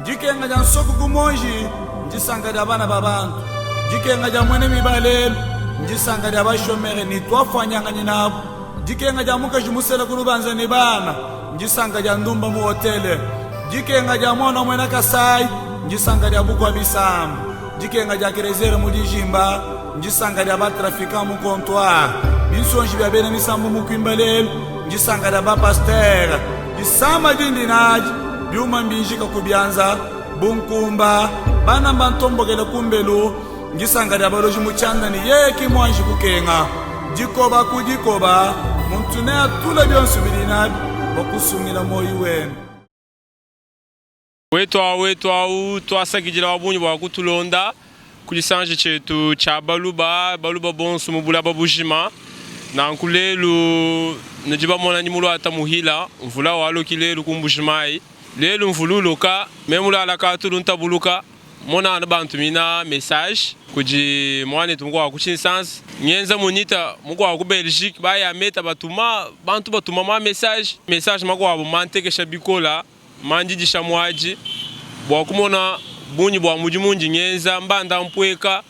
Jikenga ja nsoko kumonji njisanga ja bana babantu. Jikenga ja mwene mibalelo njisanga ja bashomere ni twafanyanga nyinabo. Jikenga ja muka jumusela kulubanza ni bana njisanga ja ndumba mu hotele. Jikenga ja mwana mwena Kasai njisanga ja bukwa bisambu. Jikenga ja kerezere mu dijimba njisanga ja batrafika mu comptoir. Binsonji bya bene misambu mu kwimbalelo njisanga ja ba pasteur. Jisama dindi naji byuma mbinjika kubyanza bunkumba bana bantombogela kumbelu njisanga ja baloji muchanda ni yeki mwanji kukenga. Jikoba kujikoba muntu ne atula byonse bilinabi bakusumira moyo wenu. Wetu twasakijila wabunyi bwa kutulonda kulisanje chetu cha baluba bonsu mubula babujima na nkulelu najiba mona nyimulu ata muhila mvula walo kilelu kumbujimai lelu mvululoka memula alaka tulunta buluka mona abantu mina message kuji mwane tumukwa kuchinsansi nyenza munita mukwa ku Belgique baya meta bantu batuma ma message makwa abo mantekesha bikola manjijisha mwaji bwa kumona bunyi bwa mujimunji nyenza mbanda mpweka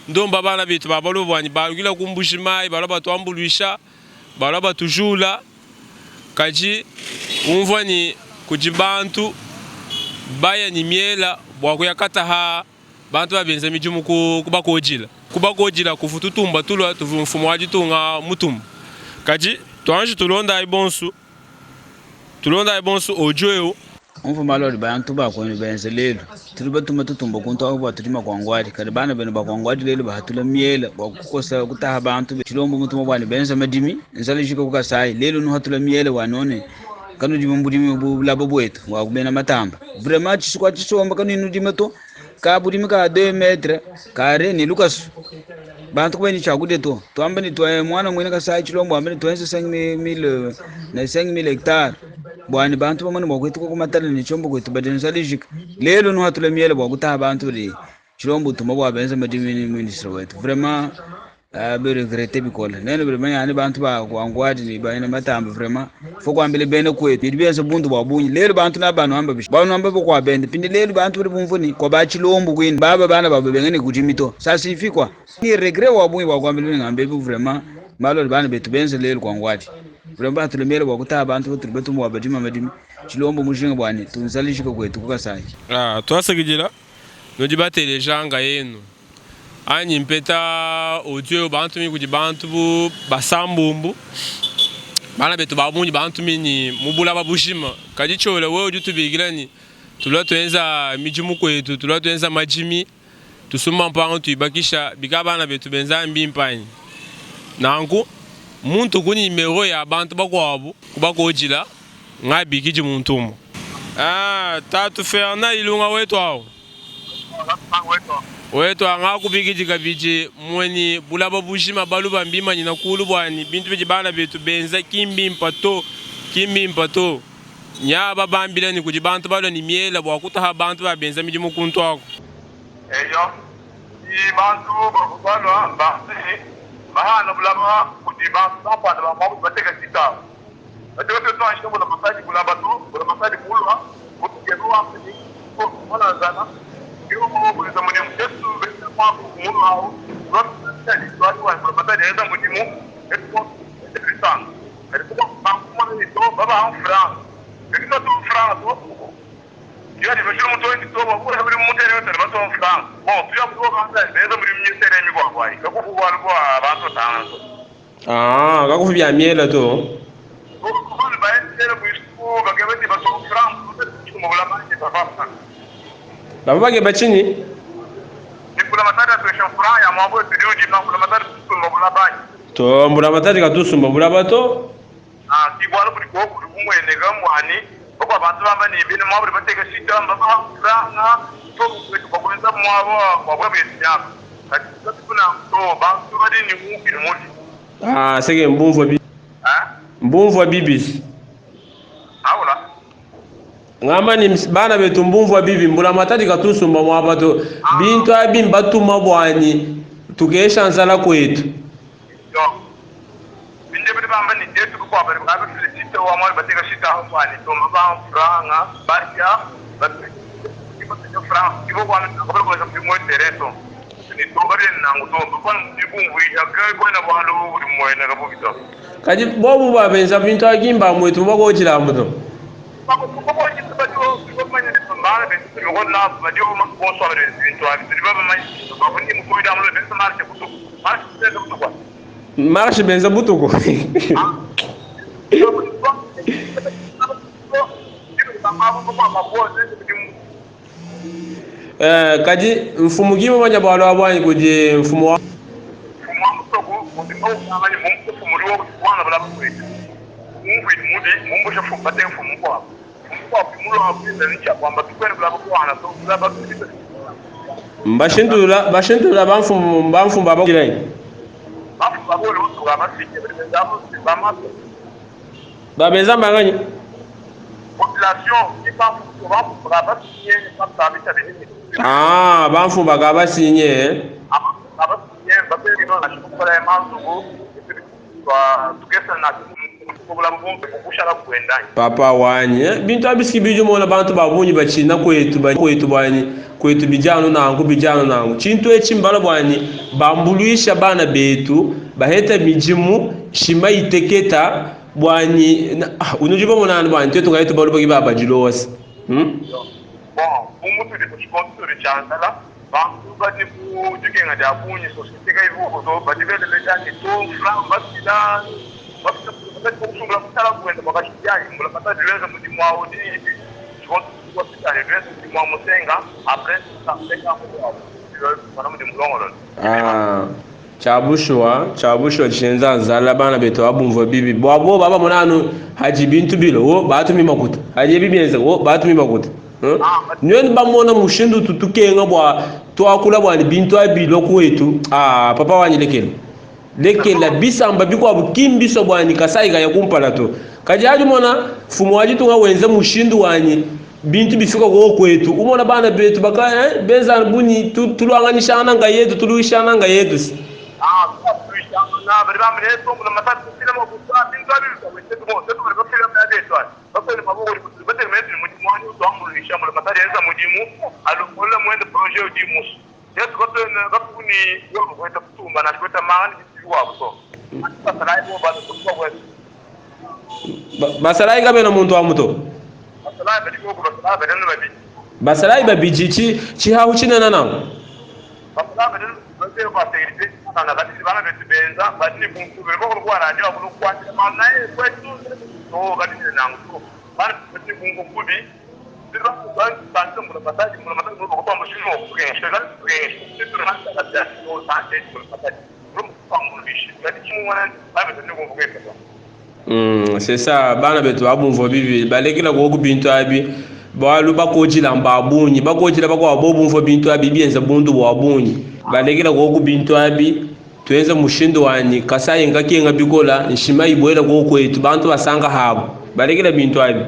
ndomba bana bitu babalo bwanyi balukila kumbujimai balaba twambuluisha balaba tujula kaji umva ni kujibantu baya ni miela bwa kuyakata ha bantu babenza mijumu kubakojila kufututumba tulwa tuvumfumo waji tunga mutumu kaji twanji tulonda ibonsu ojoyo umfu malori bantu bakoni benze lelo turibatuma tutumba kuntu aho baturima kwangwari kare bana bene bakwangwari lelo bahatula miela bakukosa kutaha bantu chilombo mutuma bwani benze madimi nzali jiko kukasai lelo no hatula miela wanone kanu jimbudimi bulabo bwetu wa kubena matamba vraiment chiswa chisomba kanu inudima to ka budimi ka 2 metre kare ni Lucas bantu kweni chakude to ambani to mwana mwene kasai chilombo ambani to 5000 na 5000 hectares bwani bantu bamwe bakwetu ko kumatala ni chombo kwetu badenzalijika lelo no hatula miele bwa kutaha bantu li chilombo tuma bwa benza madimi ministre wetu vraiment be regrette bikola nene vraiment yani bantu ba kwangwadi ni baina matamba vraiment fo kwambele bene kwetu bibenza bundu bwa bunyi lelo bantu na banu amba bishi banu amba kwa bende pindi lelo bantu bali bumvuni kwa ba chilombo kwini baba bana baba bengene kujimito sasa ifikwa ni regret wa bunyi bwa kwambele ngambe vraiment malo bana betu benza lelo kwangwadi vraiment tulemele bwa kutaha bantu tulibetu mwa badima madimi chilombo mushinga bwani tunzalishika kwetu kukasai twasakijila nojibate janga yenu anyi mpeta audio bantu mi kuji bantu bu basambumbu bana betu babunyi bantu mini mubula babushima kaji chole wewe jutubigilani tulatwenza mijimu kwetu tulatwenza majimi tusuma mpango tuibakisha bikabana betu benza mbimpanyi nangu muntu kuni numero ya bantu bakwabo kubakojila ngabikiji muntumo tatu ferna ilunga wetu anga kubikiji kabiji mweni bulaba bushima baluba mbima nyina kulu bwani bintu beji bana betu benza kimbi mpato nyaba bambila ni kujibantu balo ni miela bwa kutaha bantu ba benza mijimu kuntu ako eyo i bantu balo bahana bulaba kujibantu napanda bamabu bateka sita bateka to anshi bula masadi bulaba to bula masadi bulwa kujeruwa mpini ko mona zana yo mo bula zamani mtesu besa kwa kumulu hao rotani swali wa masadi enda mudimu eto kristian eto kwa ni to baba en France eto to France yo ni bashiro muto ni to baba buri mutere wote bato en France bon tuya ko banga enda muri ministere mi kwa kwai ko kuwa kwa bantu tanzo kakufi bya miela to ko ba enda buisku bagabeti bato en France ko bula manje papa baba bage bachini ni kula matata to shofra ya mambo studio di na kula matata to bula banje to mbula matata ka tusumba bula bato kibwalo kuri ko kuri kumwene gamwani kwa bantu bamba ni bine mambo bateka sita mbaba franga to ko kwenza mwabo kwa bwe byako kati kuna to bantu badi ni mu bine mudi sege mbumvwa bibi awula ngamba ni bana betu mbumvwa bibi mbula matati katusumba mwabato bintu abi mbatuma bwani tukesha nzala kwetu yo binde bide bamba ni jetu kwa bari ka felicite wa mwa bateka sita hwani to mbaba franga batia il faut voir le problème de moins intéressant. Ni tombari nangu to kwa mjibungu ya kwa na balo uri moyena ka bukito. Kaji bobu ba benza bintu agimba mwetu bako chila mbuto. Bako ko ni badio ko manya ni mbara be ko na badio ma ko so re bintu agi ni baba mai ko ni mu ko da mu be marche butu. Marche be butu kwa. Marche benza butu ko. Kaji mfumo gima manya balo abwanyi kuje mfumo wa mutoko mutimo amanye mfumo uri wo kwana bala kwete mumbu shafu bate mfumo kwa mulo abinda nicha kwamba tukwene bala kwana so bala kwete bashindura bamfumo baba kirai bafu babole utuga basike babenza manganyi population qui pas pour basike pas tabita benini bamfumo bagaba sinye abasinye babeli no nashukura emanzugo tukesa na kubula mbumbe kubushaka kuendanye papa wanye bintu abisiki bijo mona bantu babunyi bachina kwetu bwanyi kwetu bijano nangu chintu echimbala bwanyi bambuluisha bana betu baheta mijimu shima iteketa bwanyi unujiba mona bwanyi tetu ngaitu baluba kibaba jilosi umutu de kushikonturi chansala bantu bati ku jikenga ja kunyi societe kai vuko to bati vele lejani to fram basila bati kusungula kutala kwenda kwa kishijani mbula pata dileza mudi mwao di chikonturi kwa sita dileza mudi mwao musenga après ça fait ka kwa mudi mlongolo chabushwa chenza nzala bana beto abumva bibi bwabo baba monano haji bintu bilo wo batumi makuta haji bibienza wo batumi makuta nweni bamona mushindu tutukenga bwa twakula bwani bintu abilo kwetu papa wanyilekela lekela bisamba bikwa bukimbiso bwani kasaiga yakumpala to kajaji mona fumu waji tunga wenze mushindu wanyi bintu bifika ko kwetu umona bana betu baka beza buni tulwanganishana nga yetu tuluishana nga yetu na bari bamre to mun mata sila mo kusa bin to bin ko te mo te ko sila me ade to ba ko ni mabo ko bete me mu mo ni to amul ni shamul mata yenza mu dimu alu kola mo de projet dimu yes ko to na ko ni yo ko ta tumba na ko ta man ni wa so masala ko ba to ko masala ga bena muntu amuto masala ba ko masala ba dan ba bi masala ba bijichi chi ha uchina nana masala ba dan ba te ko te na kati bana betu benza bati kumkube ko kwa radio ko kwa na e kwetu to kati na ngo bana betu kumkubi sira ko tanto mo mataji ko kwa mshimo ko shega ko sira na kati ko tante ko mataji ko kwa mbishi kati chimwana bana betu kumkubi c'est ça bana betu abumvo bibi balekela ko kubintu abi balu bakojila mbabunyi bakojila bakwa bobumvo bintu abi bienza bundu wabunyi balekela ko kubintu abi tuenza mushindo wani kasaye ngakenga bikola nshima ibwela ko kwetu bantu basanga habo balekela bintu abi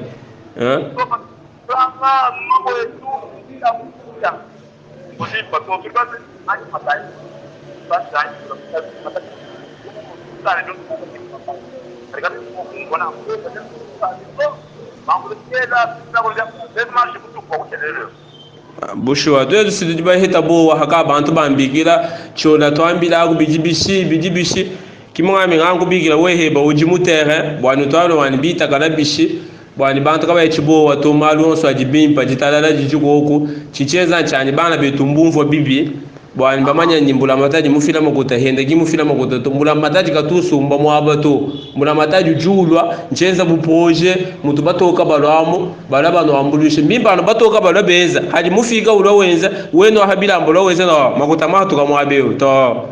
bushwa to sidi ba hita bo haka bantu bambikira chola twambila ku bijibishi kimwami ngangu bikira wehe ba ujimu terrain bwanu twalo wani bita kana bishi bwani bantu kaba echibo wato malu onso ajibimpa jitalala jijugoko chicheza cyane bana betumbumvo bibi bwani bamanya nyimbula mataji mufila makuta hende gimufila makuta tumbula mataji katusumba mwabato mbula mataji julwa nchenza bupoje mutu batoka balwamo balabano ambulishe mbimba batoka balabeza haji mufika ulwenza weno habila ambulo wenza na makuta matu kamwabeo to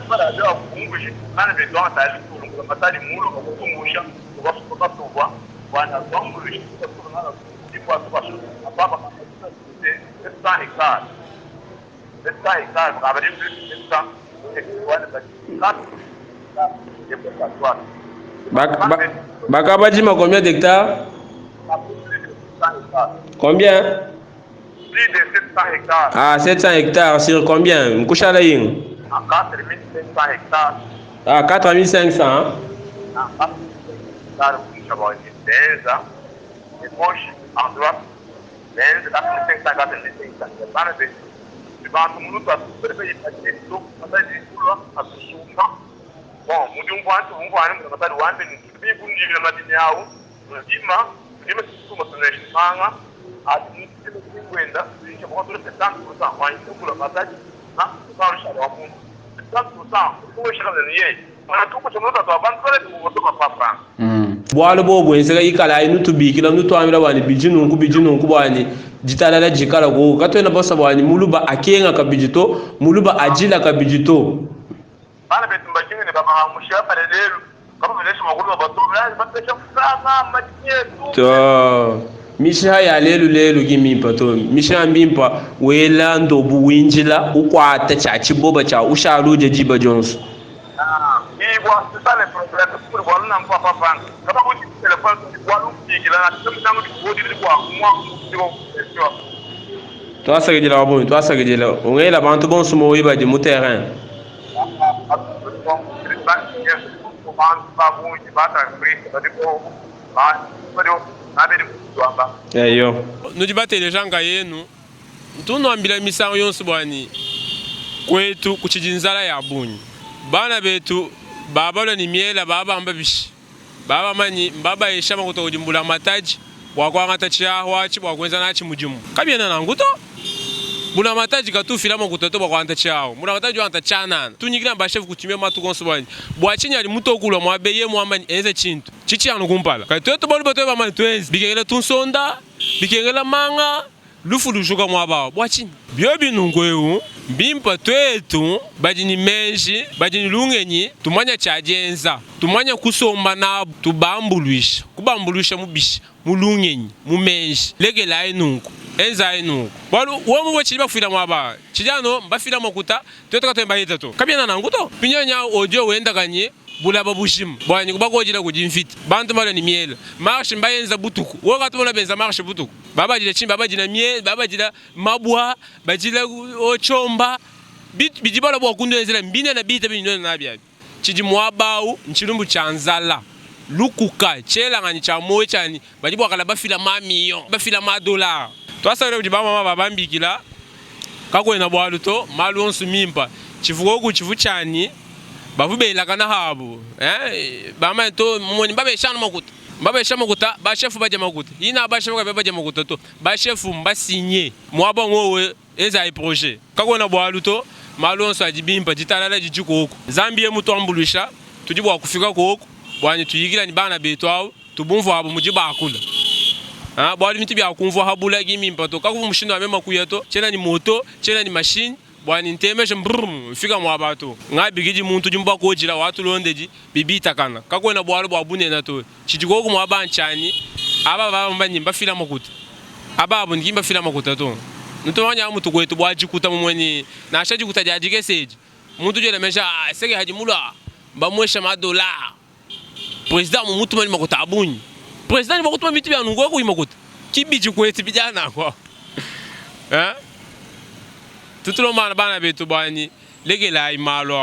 para leo kumbushi kana beto atali mbula mataji mulo kukumbusha kwa kwa bwana kumbushi kwa tipo atubasu apapa está hectares. Está hectares, para abrir está Bakabajima combien d'hectares? Combien? Plus de 700 hectares. Ah, 700 hectares sur combien? Mkouchala yin? 4500 hectares. Ah, 4500, hein? 4500 hectares, et gauche, en droite. benze kafunisa ngate ndisisa bana be bantu muluta bebe ipati to matadi kulwa akusuma bon mujumbu antu mungwani mu matadi wande ni bibundi na madini yao ndima ndima suma tunashimanga ati kwenda nje kwa sababu tangu sasa kwa kula matadi na kwa shamba wapo tangu sasa kwa shamba ni yeye wanatuko chomota to abantu wale kutoka papa bwalo bobo ensega ikala inu tubikila mtu amira wani bijinu ku bwani jitala la jikala go katwena bosa bwani muluba akenga kabijito muluba ajila kabijito bana betumba kinga ne baba hamusha pale lelo kama vile shimagulu bato lazima batecha sana majietu to misha ya lelu gimimpa to misha mbimpa wela ndobu winjila ukwata cha chiboba cha usharuje jiba Jones Iwa sisale problem pour voir na mpa papa kama kuti telefone kwa lumpikila na tsamtango dikodi kwa mwa ndiko sio to asagejela wabo to asagejela ongela bantu bonso mo wiba di mu terrain eyo nujibate janga yenu tunoambila misango yonso bwani kwetu kuchijinzala ya bunyi bana betu baba lo ni miela baba mbabishi baba manyi mbaba yeshama kutoka kujimbula mataji wakwanga tachia wachi wakwenza nachi mujimu kabiena nanguto bula mataji katufila mo kutoto bakwanta chao bula mataji wanta chana tunyikira mbashefu kutumia matu konsobani bwachinya ali mutokula mwabeye mwamani enze chintu chichi anu kumpala katoto bolu bato bamani twenzi bikengela tunsonda bikengela manga lufu lushuka mwaba bwachinya byo binungweu mbimpa twetu bajini menji bajini lungenyi tumanya chajenza tumanya kusomba na tubambuluisha kubambuluisha mubishi mulungenyi mumenji legela inunku enza inunku balu womu wachiliba kufila mwaba chijano mbafila makuta twetu katemba hitato kabiena nanguto pinyanya audio wenda kanye bulaba bushim bwanyi kubakojila kujimfiti bantu mala ni miela marche mbayenza butuku woka tumona benza marche butuku baba jila chimba baba jila miel baba jila mabwa bajila ochomba bijibala bwa kundezela mbine na bita binyo na byabi chiji mwabau nchilumbu chanzala lukuka chela ngani cha moyo chani bajibwa kala bafila mamiyo bafila $1 twasale kujibama mama babambikila kakwena bwaluto malu onsu mimpa chifuko chifu chani bavubela kana habu bama to moni babe shanu makuta babe shama makuta ba chef baje makuta ina ba chef baje makuta to ba chef mbasinye mwaba ngowe eza i projet kakona bwaluto malonso ajibimpa jitalala jijiko huko Zambie mutu ambulisha tujibwa kufika huko bwani tuyigila ni bana betwawo tubumvu abo mujiba akula bwali miti bya kumvu habula gimimpa to kakuvu mushindo amema kuyato chena ni moto chena ni machine bwani ntemeje mbrum fika mwabato ngabigiji muntu jumba kojila watu londeji bibita kana kakwena bwalo bwabune na to chijiko ko mwabanchani aba baba mbanyimba fila makuta aba abo ngimba fila makuta to nutomanya mutu kwetu bwajikuta mumweni na ashajikuta jajike seji muntu jele mesha sege hajimula bamwesha $1 president mutu mali makuta abunyi president makuta miti bya nungo ko imakuta kibiji kwetu bijana kwa tutulo mana bana betu bani legela imalo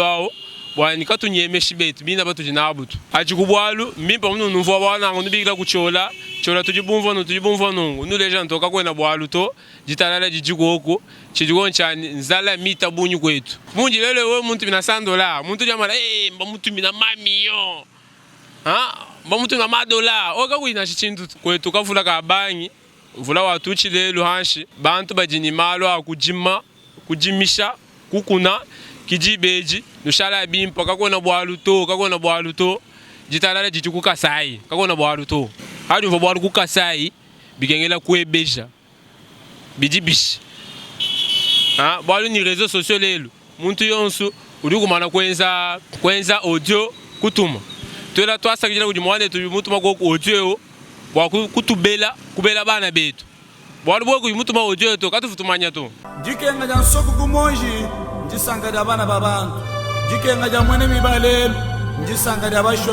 ao bwani katunyemesha betu bina batu jinabutu ajikubwalu mbimpa munu numvo bwana ngo nubikira kuchola chola tujibumva nungu nuleja ntoka kwena bwalu to jitalala jijigoko chijigon chani nzala mita bunyu kwetu munji lele we muntu bina $100 muntu jamala mba muntu bina mamiyo mba muntu na $1 oka kuina chichintu kwetu kafula ka bangi vula watu chilelo hanshi bantu bajini malo akujima kujimisha kukuna kijibeji nushala bimpa kakona bwalu to jitalala jijikuka sai kakona bwalu to hadi mvo bwalu kukasai bigengela kuebeja bijibishi bwalu ni réseaux sociaux lelo muntu yonsu uli kumana kwenza audio kutuma twela twasakijira kujimwane tu muntu mako audio bwa kutubela kubela bana betu bwalu bwo kumuntu ma audio to katufutumanya to jikenga jan soku kumonji njisanga da bana babantu jikenga ja mwene mibalelo njisanga da basho